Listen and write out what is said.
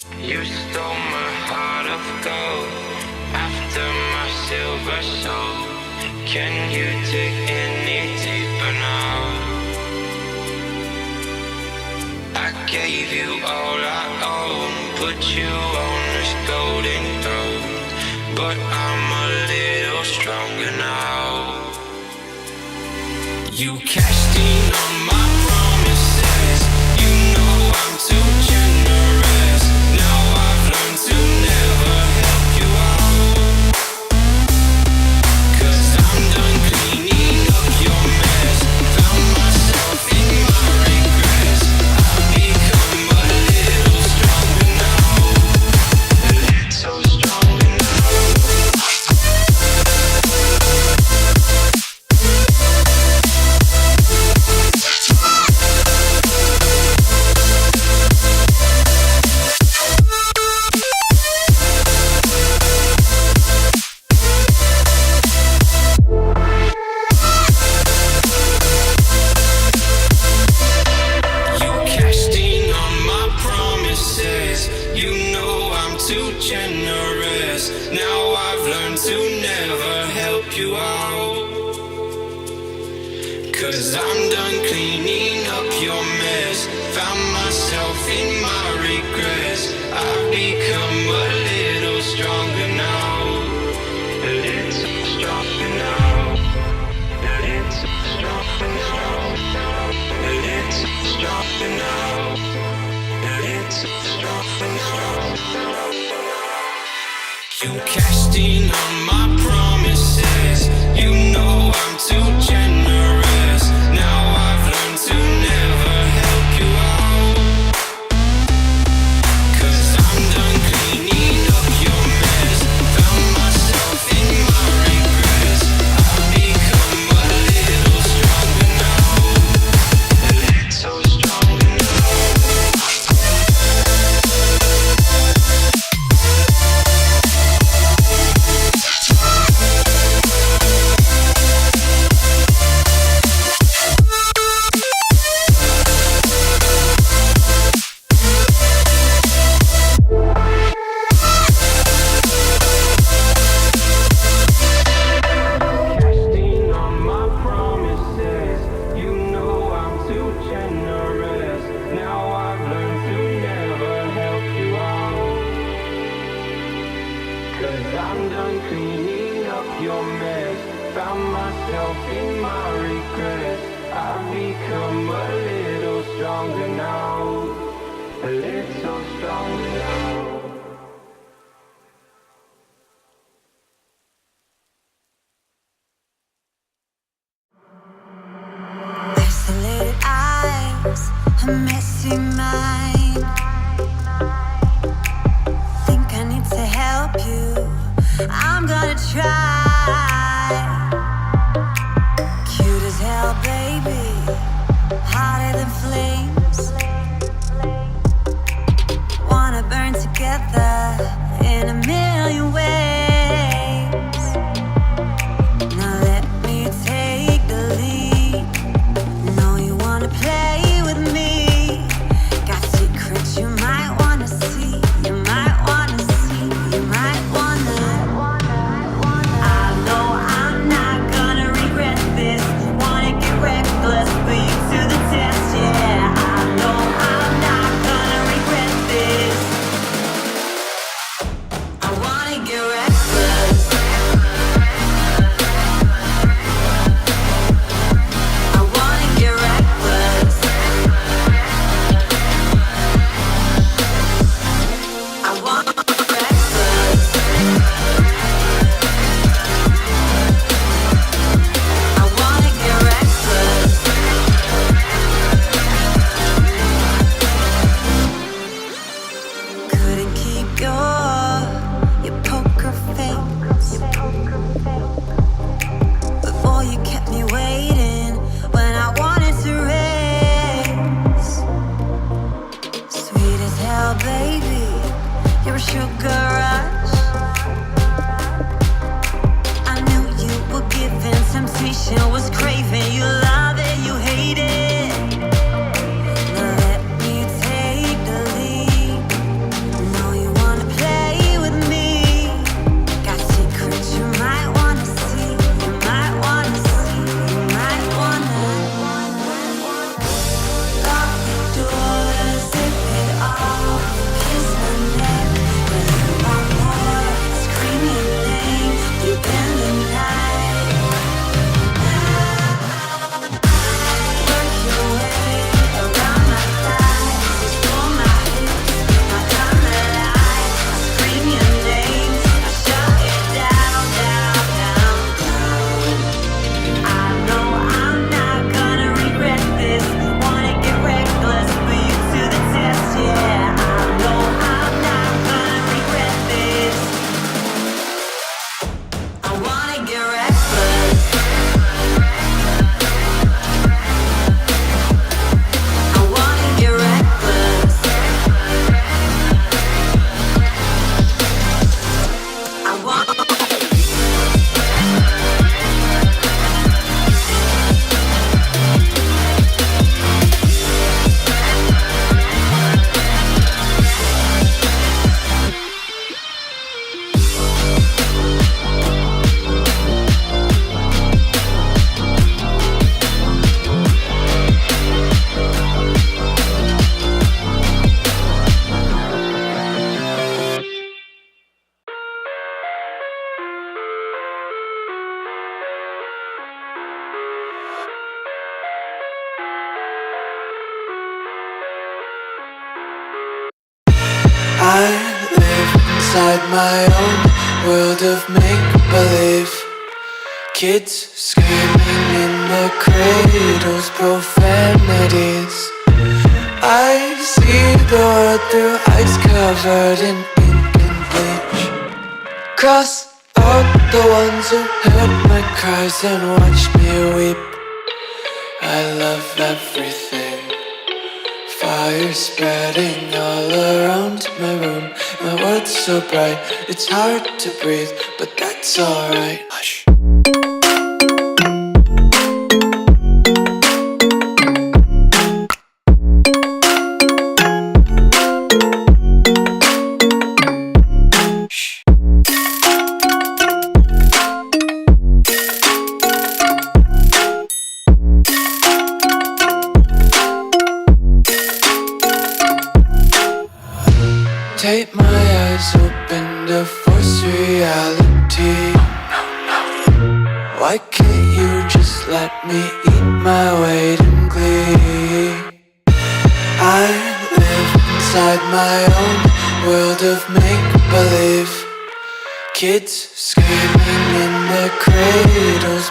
You stole my heart of gold after my silver soul. Can you dig any deeper now? I gave you all I own, put you on this golden throne, but I'm a little stronger now. You cashed in on my promises. You know I'm too generous. Now I've learned to never help you out, 'cause I'm done cleaning up your mess. Found myself in my regrets. I've become a little stronger now. A little stronger now. You cashed in on my promises. You know I'm too generous. Now I've learned to never help you out, 'cause I'm done cleaning up your mess. Found myself in my regrets. I've become a little stronger now. A little stronger now. A little stronger now. A little stronger now. A little stronger now. You cashed in on my promises. You know I'm too generous. Now I've learned to never help you out, 'cause I'm done cleaning up your mess. Found myself in my regrets. I've become a little stronger now. A little stronger now. Cashed in on my promises. You know I'm too generous. Now I've learned to never help you out, 'cause I'm done cleaning up your mess. Found myself in my regrets. I've become a little stronger now. A little stronger now. Isolated eyes, a messy mind. Think I need to help you. I'm gonna try. Cute as hell, baby. Hotter than flames. Wanna burn together in a million ways. Now let me take the lead. Know you wanna play with me. Got secrets you might wanna see. You might wanna see. You might wanna. I know I'm not gonna regret this. Wanna get reckless, put you to the test. Yeah, I know I'm not gonna regret this. I wanna get reckless. I wanna get reckless. I wanna get reckless. I wanna get reckless. Couldn't keep your poker face. Before you kept me waiting when I wanted to race. Sweet as hell, baby. You're a sugar rush. I knew you were given temptation, was craving. You love it, you hate it. Now let me take the lead. I live inside my own world of make-believe. Kids screaming in the cradles, profanities. I see the world through ice covered in ink and bleach. Cross out the ones who heard my cries and watched me weep. I love everything. Fire spreading all around my room. My world's so bright, it's hard to breathe, but that's alright. Hush. Take my eyes open to force reality. Why can't you just let me eat my weight in glee? I live inside my own world of make-believe. Kids screaming in their cradles,